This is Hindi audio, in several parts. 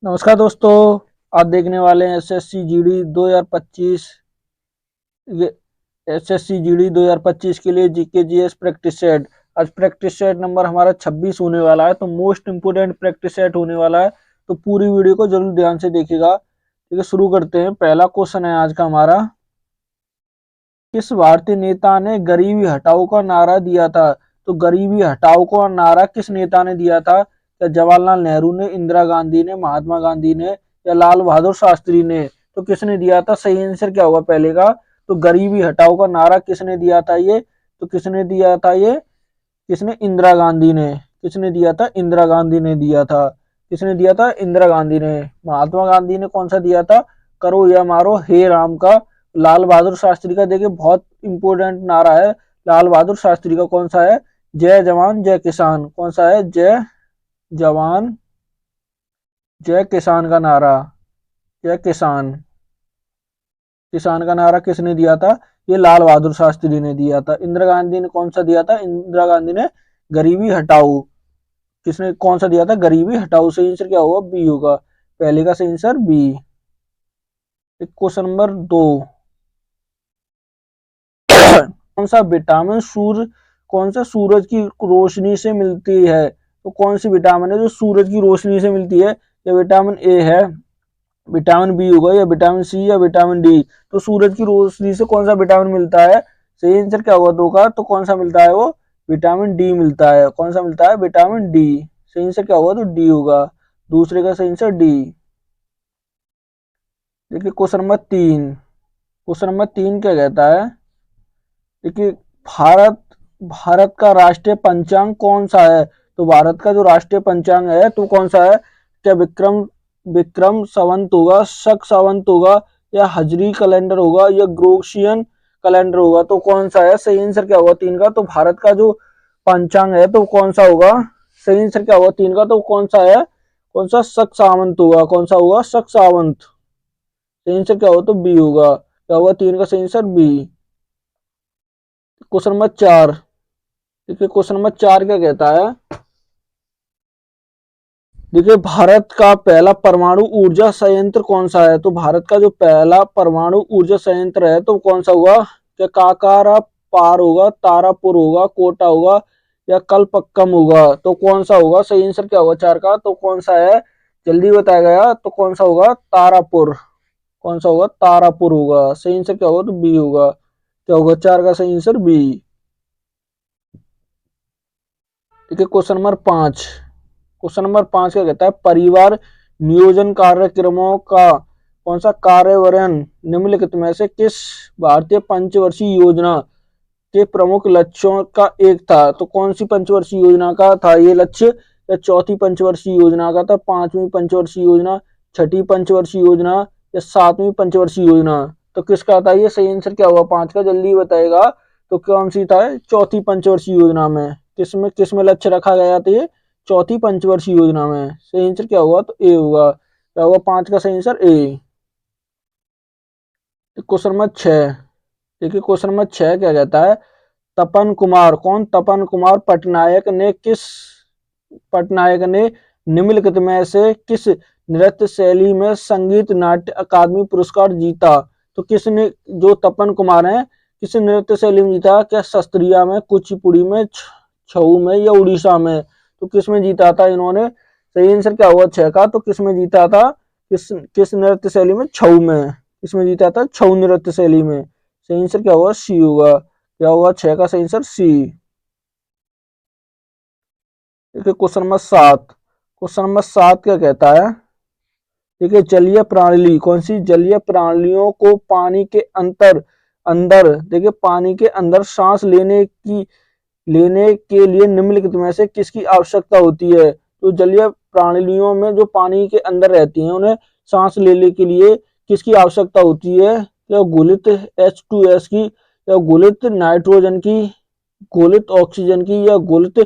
नमस्कार दोस्तों। आज देखने वाले हैं एसएससी जीडी 2025। ये एसएससी जीडी 2025 के लिए जीके जीएस प्रैक्टिस सेट। आज प्रैक्टिस सेट नंबर हमारा 26 होने वाला है, तो मोस्ट इंपोर्टेंट प्रैक्टिस सेट होने वाला है। तो पूरी वीडियो को जरूर ध्यान से देखिएगा। ठीक है, शुरू करते हैं। पहला क्वेश्चन है आज का हमारा, किस भारतीय नेता ने गरीबी हटाओ का नारा दिया था? तो गरीबी हटाओ का नारा किस नेता ने दिया था? क्या जवाहरलाल नेहरू ने, इंदिरा गांधी ने, महात्मा गांधी ने, या लाल बहादुर शास्त्री ने? तो किसने दिया था? सही आंसर क्या होगा पहले का? तो गरीबी हटाओ का नारा किसने दिया था ये? तो किसने दिया था ये? किसने? इंदिरा गांधी ने। किसने दिया था? इंदिरा गांधी ने दिया था। किसने दिया था? इंदिरा गांधी ने। महात्मा गांधी ने कौन सा दिया था? करो या मारो हे राम का। लाल बहादुर शास्त्री का देखिए बहुत इंपोर्टेंट नारा है। लाल बहादुर शास्त्री का कौन सा है? जय जवान जय किसान। कौन सा है? जय जवान जय किसान का नारा। जय किसान। किसान का नारा किसने दिया था? ये लाल बहादुर शास्त्री ने दिया था। इंदिरा गांधी ने कौन सा दिया था? इंदिरा गांधी ने गरीबी हटाओ। किसने कौन सा दिया था? गरीबी हटाओ। सही आंसर क्या होगा? बी होगा। पहले का सही आंसर बी। Question number 2। कौन सा विटामिन सूर्य कौन सा सूरज की रोशनी से मिलती है? तो कौन सी विटामिन है जो सूरज की रोशनी से मिलती है? या विटामिन ए है, विटामिन बी होगा, या विटामिन सी, या विटामिन डी? तो सूरज की रोशनी से कौन सा विटामिन मिलता है? सही आंसर क्या होगा दो का? तो कौन सा मिलता है वो? विटामिन डी मिलता है। कौन सा मिलता है? Vitamin D. सही आंसर क्या होगा? तो डी होगा। दूसरे का सही आंसर डी। देखिए क्वेश्चन नंबर 3 क्या कहता है? देखिए, भारत भारत का राष्ट्रीय पंचांग कौन सा है? तो भारत का जो राष्ट्रीय पंचांग है तो कौन सा है? क्या विक्रम विक्रम संवत होगा, शक संवत होगा, या हजरी कैलेंडर होगा, या ग्रोशियन कैलेंडर होगा? तो कौन सा है? सही आंसर क्या होगा 3 का? तो भारत का जो पंचांग है तो कौन सा होगा? सही आंसर क्या होगा 3 का? तो कौन सा है? कौन सा? शक सावंत होगा। कौन सा होगा? शक सावंत। सही आंसर क्या होगा? तो बी होगा। क्या होगा 3 का सही आंसर? बी। Question number 4। देखिए क्वेश्चन नंबर 4 क्या कहता है? देखिए, भारत का पहला परमाणु ऊर्जा संयंत्र कौन सा है? तो भारत का जो पहला परमाणु ऊर्जा संयंत्र है तो कौन सा होगा? क्या काकारा पार होगा, तारापुर होगा, कोटा होगा, या कलपक्कम होगा? तो कौन सा होगा? सही आंसर क्या होगा 4 का? तो कौन सा है? जल्दी बताया गया। तो कौन सा होगा? तारापुर। कौन सा होगा? तारापुर होगा। सही आंसर क्या होगा? तो बी होगा। क्या होगा 4 का सही आंसर? बी। ठीक है, क्वेश्चन नंबर 5 क्या कहता है? परिवार नियोजन कार्यक्रमों का कौन सा कार्यान्वयन निम्नलिखित में से किस भारतीय पंचवर्षीय योजना के प्रमुख लक्ष्यों का एक था? तो कौन सी पंचवर्षीय योजना का था ये लक्ष्य? या चौथी पंचवर्षीय योजना का था, पांचवी पंचवर्षीय योजना, छठी पंचवर्षीय योजना, या सातवीं पंचवर्षीय योजना? तो किसका था ये? सही आंसर क्या हुआ 5 का? जल्दी बताएगा। तो कौन सी था? चौथी पंचवर्षीय योजना में। किसमें लक्ष्य रखा गया था ये? चौथी पंचवर्षीय योजना में। सही आंसर क्या होगा? तो ए होगा। क्या होगा 5 का सही आंसर? ए। Question number 6। देखिए क्वेश्चन नंबर 6 क्या कहता है? तपन कुमार तपन कुमार पटनायक ने निम्नलिखित में से किस नृत्य शैली में संगीत नाट्य अकादमी पुरस्कार जीता? तो किसने, जो तपन कुमार है, किस नृत्य शैली में जीता? क्या शास्त्रीय में, कुचिपुड़ी में, छऊ में, या उड़ीसा में? तो किस में जीता था इन्होंने? सही आंसर क्या हुआ 6 का? तो किस में जीता था? किस किस नृत्य शैली में? छऊ में। किसमें जीता था? छऊ नृत्य शैली में। सही आंसर क्या होगा? सी होगा। क्या होगा 6 का सही आंसर? सी। देखिए क्वेश्चन नंबर 7 क्या कहता है? देखिए, जलीय प्रणाली कौन सी जलीय प्रणालियों को पानी के अंदर देखिए पानी के अंदर सांस लेने के लिए निम्नलिखित में से किसकी आवश्यकता होती है? तो जलीय प्राणियों में जो पानी के अंदर रहती हैं उन्हें सांस लेने के लिए किसकी आवश्यकता होती है? या घुलित H2S की, या घुलित नाइट्रोजन की, घुलित ऑक्सीजन की, या घुलित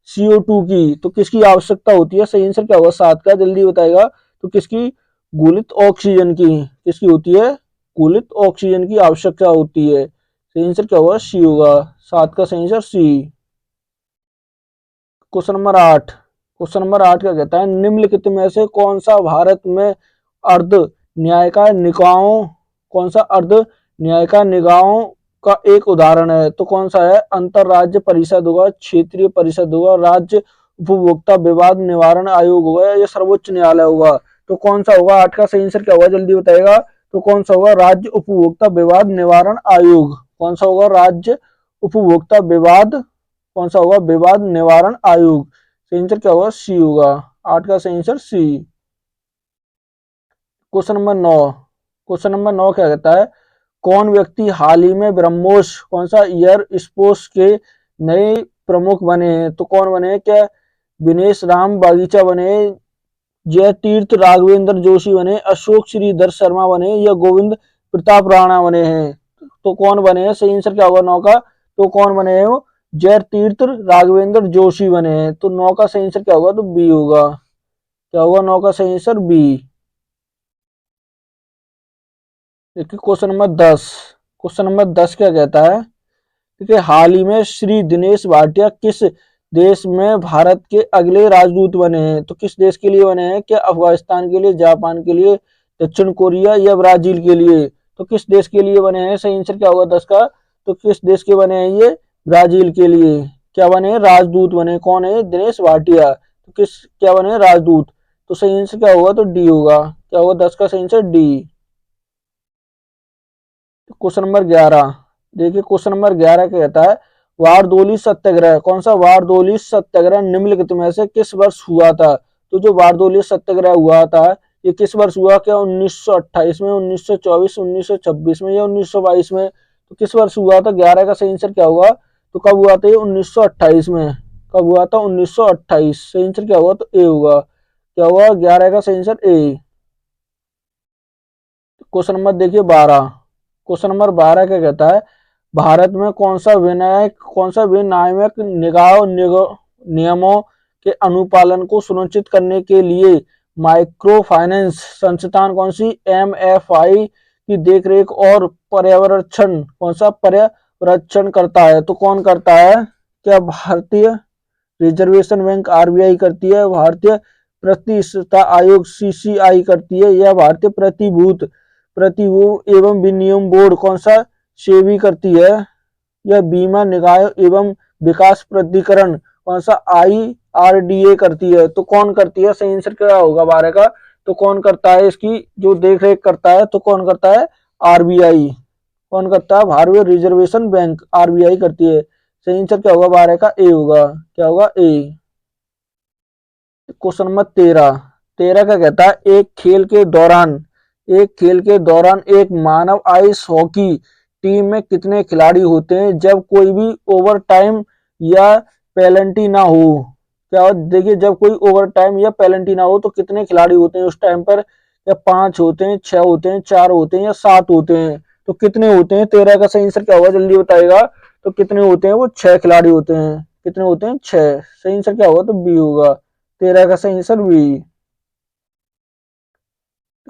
CO2 की? तो किसकी आवश्यकता होती है? सही आंसर क्या होगा 7 का? जल्दी बताएगा। तो किसकी? घुलित ऑक्सीजन की। किसकी होती है? घुलित ऑक्सीजन की आवश्यकता होती है। सही आंसर क्या होगा? सी होगा। 7 का सही answer C. Question number 8। Question number 8 क्या कहता है, निम्नलिखित में से कौन सा भारत में अर्ध न्यायिका निकायों कौन सा अर्ध न्यायिका निकायों का एक उदाहरण है? तो कौन सा है? अंतर राज्य परिषद होगा, क्षेत्रीय परिषद होगा, राज्य उपभोक्ता विवाद निवारण आयोग होगा या सर्वोच्च न्यायालय होगा? तो कौन सा होगा? 8 का सही आंसर क्या होगा, जल्दी बताएगा। तो कौन सा होगा? राज्य उपभोक्ता विवाद निवारण आयोग। कौन सा होगा? राज्य उपभोक्ता विवाद कौन सा होगा? विवाद निवारण आयोग। सही आंसर क्या होगा? सी होगा। 8 का सही answer C. Question number 9 question number 9 क्या कहता है, कौन व्यक्ति हाल ही में ब्रह्मोस कौन सा एयर स्पोर्स के नए प्रमुख बने हैं? तो कौन बने हैं? क्या विनेश राम बागीचा बने, जय तीर्थ राघवेंद्र जोशी बने, अशोक श्रीधर शर्मा बने या गोविंद प्रताप राणा बने हैं? तो कौन बने हैं? सही आंसर क्या होगा 9 का? तो कौन बने हैं? वो जय तीर्थ राघवेंद्र जोशी बने हैं। तो 9 का सही आंसर क्या होगा? तो बी होगा। क्या होगा 9 का सही आंसर? बी। देखिए क्वेश्चन नंबर 10 क्वेश्चन नंबर 10 क्या कहता है, ठीक है, हाल ही में श्री दिनेश भाटिया किस देश में भारत के अगले राजदूत बने हैं? तो किस देश के लिए बने हैं? क्या अफगानिस्तान के लिए, जापान के लिए, दक्षिण कोरिया या ब्राजील के लिए? तो किस देश के लिए बने हैं? सही आंसर क्या होगा 10 का? तो किस देश के बने हैं ये? ब्राजील के लिए। क्या बने हैं? राजदूत बने। कौन है? दिनेश भाटिया। तो किस क्या बने हैं? राजदूत। तो सही आंसर क्या होगा? तो डी होगा। क्या होगा 10 का सही आंसर? डी। क्वेश्चन नंबर 11 देखिए क्वेश्चन नंबर 11 क्या कहता है, वारदोली सत्याग्रह कौन सा वारदोली सत्याग्रह निम्नलिखित में से किस वर्ष हुआ था? तो जो वारदोली सत्याग्रह हुआ था ये किस वर्ष हुआ? क्या 1928 में, 1924, 1926 में या 1922 में? तो किस वर्ष हुआ था? 11 का सही आंसर क्या होगा? तो कब हुआ था ये? 1928 में। कब हुआ था? 1928। सही आंसर क्या होगा? तो ए होगा। क्या होगा 11 का सही आंसर? ए। क्वेश्चन नंबर देखिए 12 क्वेश्चन नंबर 12 क्या कहता है, भारत में कौन सा विनियामक नियमों के अनुपालन को सुनिश्चित करने के लिए माइक्रो फाइनेंस संस्थान कौन सी एमएफआई की देखरेख और पर्यवेक्षण कौन सा पर्यवेक्षण करता है? तो कौन करता है? क्या भारतीय रिजर्वेशन बैंक आरबीआई करती है, भारतीय प्रतिष्ठा आयोग सीसीआई करती है या भारतीय प्रतिभूति एवं विनियम बोर्ड कौन सा सेबी करती है या बीमा निकाय एवं विकास प्राधिकरण कौन सा आईआरडीए करती है? तो कौन करती है? सही आंसर क्या होगा 12 का? तो कौन करता है इसकी जो देख रेख करता है? तो कौन करता है? आरबीआई। कौन करता है? भारतीय रिजर्वेशन बैंक आरबीआई करती है। सही आंसर क्या होगा 12 का? ए होगा। क्या होगा? ए। क्वेश्चन नंबर 13 क्या कहता है, एक खेल के दौरान एक मानव आइस हॉकी टीम में कितने खिलाड़ी होते हैं जब कोई भी ओवर टाइम या पेनल्टी ना हो? क्या देखिए जब कोई ओवर टाइम या पेनल्टी ना हो तो कितने खिलाड़ी होते हैं उस टाइम पर? या 5 होते हैं, 6 होते हैं, 4 होते हैं या 7 होते हैं? तो कितने होते हैं? 13 का सही आंसर क्या होगा? जल्दी बताएगा। तो कितने होते हैं? वो 6 खिलाड़ी होते हैं। कितने होते हैं? 6। सही आंसर क्या होगा? तो बी होगा। 13 का सही आंसर बी।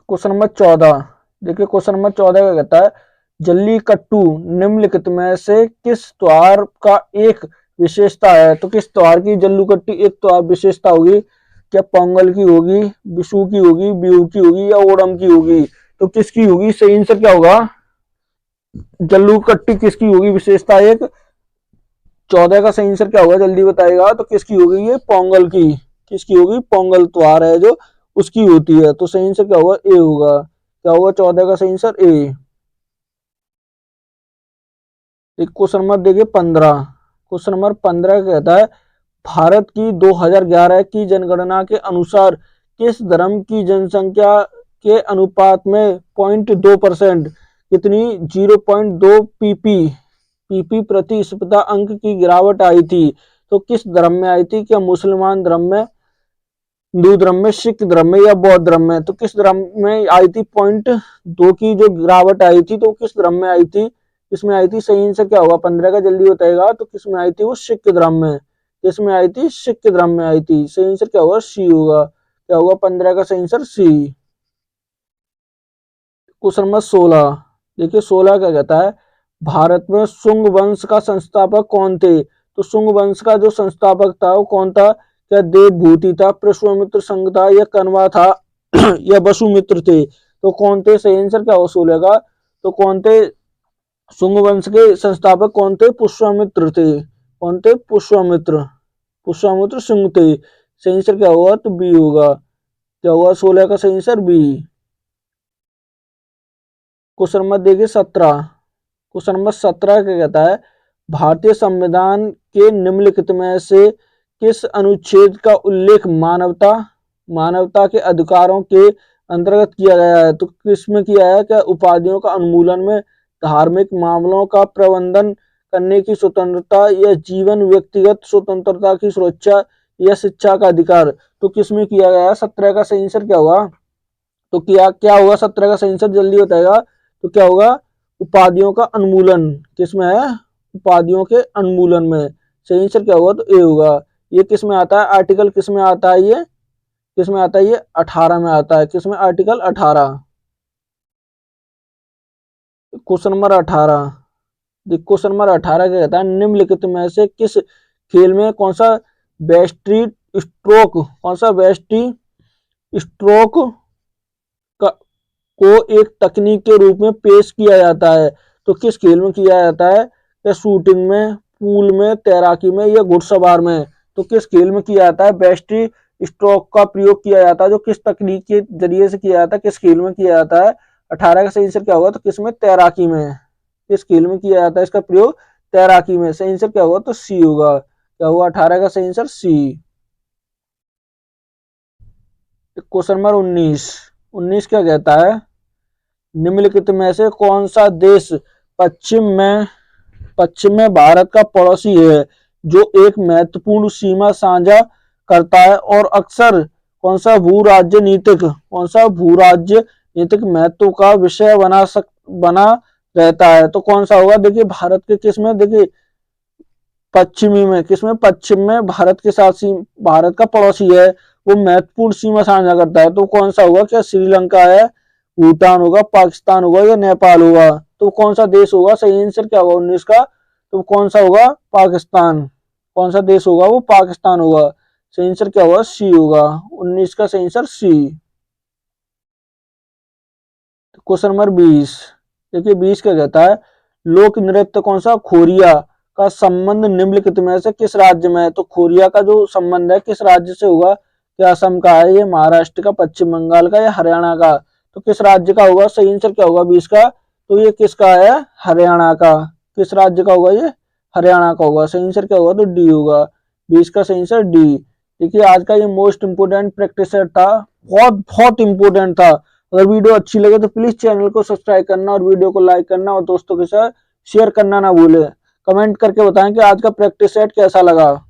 क्वेश्चन नंबर 14 देखिए क्वेश्चन नंबर 14 क्या कहता है, जल्लीकट्टू निम्नलिखित में से किस त्योहार का एक विशेषता है? तो किस त्योहार की जल्लीकट्टू एक त्योहार विशेषता होगी? क्या पोंगल की होगी, विशु की होगी, बिहू की होगी या ओणम की होगी? तो किसकी होगी? सही आंसर क्या होगा? जल्लीकट्टू किसकी होगी विशेषता एक? 14 का सही आंसर क्या होगा? जल्दी बताएगा। तो किसकी होगी? ये पोंगल की। किसकी होगी? पोंगल त्योहार है जो उसकी होती है। तो सही आंसर क्या होगा? ए होगा। क्या होगा 14 का सही आंसर? ए। एक क्वेश्चन नंबर देखिए 15 क्वेश्चन नंबर 15 कहता है, भारत की 2011 की जनगणना के अनुसार किस धर्म की जनसंख्या के अनुपात में 0.2% कितनी 0.2 पीपी प्रतिशतता अंक की गिरावट आई थी? तो किस धर्म में आई थी? क्या मुसलमान धर्म में, हिंदू धर्म में, सिख धर्म में या बौद्ध धर्म में? तो किस धर्म में आई थी 0.2 की जो गिरावट आई थी? तो किस धर्म में आई थी? किसमें आई थी? सही आंसर क्या होगा 15 का? जल्दी बताएगा। तो किसमें आई थी? वो सिख धर्म में। किसमें आई थी? सिख धर्म में आई थी। सही आंसर क्या होगा? सी होगा। क्या होगा 15 का सही आंसर? सी। क्वेश्चन नंबर 16 देखिए 16 क्या कहता है, भारत में शुंग वंश का संस्थापक कौन थे? तो शुंग वंश का जो संस्थापक था वो कौन था? क्या देवभूति था, पुष्यमित्र संघ था, या कण्वा था या वसुमित्र थे? तो कौन थे? सही आंसर क्या हो 16 का? तो कौन थे? शुंग वंश के संस्थापक कौन थे? पुष्यमित्र थे। कौन थे? पुष्यमित्र। पुष्यमित्र सिंह थे। सही आंसर क्या होगा? तो बी होगा। क्या होगा 16 का सही आंसर? बी। क्वेश्चन नंबर देखिए 17। क्वेश्चन नंबर 17 क्या कहता है? भारतीय संविधान के निम्नलिखित में से किस अनुच्छेद का उल्लेख मानवता के अधिकारों के अंतर्गत किया गया है? तो किसमें किया है? क्या उपाधियों का उन्मूलन में, धार्मिक मामलों का प्रबंधन करने की स्वतंत्रता, या जीवन व्यक्तिगत स्वतंत्रता की सुरक्षा, या शिक्षा का अधिकार? तो किसमें किया गया है? 17 का सही आंसर क्या होगा? तो क्या क्या होगा 17 का सही आंसर? जल्दी बताएगा। तो क्या होगा? उपाधियों का उन्मूलन। किसमें है? उपाधियों के उन्मूलन में। सही आंसर क्या होगा? तो ए होगा। ये किस में आता है? आर्टिकल किस में आता है? ये किस में आता है? ये 18 में आता है। किस में? Article 18। Question number 18। Question number 18 क्या कहता है? निम्नलिखित में से किस खेल में कौन सा बेस्ट्री स्ट्रोक का को एक तकनीक के रूप में पेश किया जाता है? तो किस खेल में किया जाता है? क्या शूटिंग में, पूल में, तैराकी में, या घुड़सवार में? तो किस खेल में किया जाता है? बेस्ट्री स्ट्रोक का प्रयोग किया जाता है जो किस तकनीक के जरिए से किया जाता है? किस खेल में किया जाता है? 18 का सही आंसर क्या होगा? तो किस में? तैराकी में। किस खेल में किया जाता है इसका प्रयोग? तैराकी में। सही आंसर क्या होगा? तो सी होगा। क्या होगा 18 का सही आंसर? सी। क्वेश्चन नंबर 19 क्या कहता है? निम्नलिखित में से कौन सा देश पश्चिम में भारत का पड़ोसी है जो एक महत्वपूर्ण सीमा साझा करता है और अक्सर कौन सा भू राज्य नीतिक महत्व का विषय बना रहता है? तो कौन सा होगा? देखिए भारत के किस में? देखिए पश्चिमी में। किसमें? पश्चिम में भारत के साथ भारत का पड़ोसी है, वो महत्वपूर्ण सीमा साझा करता है। तो कौन सा होगा? क्या श्रीलंका है, भूटान होगा, पाकिस्तान होगा, या नेपाल होगा? तो कौन सा देश होगा? सही आंसर क्या होगा 19 का? तो कौन सा होगा? पाकिस्तान। कौन सा देश होगा? वो पाकिस्तान होगा। सही आंसर क्या होगा? सी होगा। 19 का सही आंसर सी। Question number 20। देखिए 20 क्या कहता है? लोक नृत्य कौन सा? खोरिया का संबंध निम्नलिखित में से किस राज्य में है? तो खोरिया का जो संबंध है किस राज्य से होगा? क्या असम का है, ये महाराष्ट्र का, पश्चिम बंगाल का, या हरियाणा का? तो किस राज्य का होगा? सही आंसर क्या होगा 20 का? तो ये किसका है? हरियाणा का। किस राज्य का होगा ये? हरियाणा का होगा। सही आंसर क्या होगा? तो डी होगा। 20 का सही आंसर डी। देखिए आज का ये मोस्ट इंपोर्टेंट प्रैक्टिस सेट था, बहुत बहुत इंपोर्टेंट था। अगर वीडियो अच्छी लगे तो प्लीज चैनल को सब्सक्राइब करना और वीडियो को लाइक करना और दोस्तों के साथ शेयर करना ना भूले। कमेंट करके बताएं कि आज का प्रैक्टिस सेट कैसा लगा।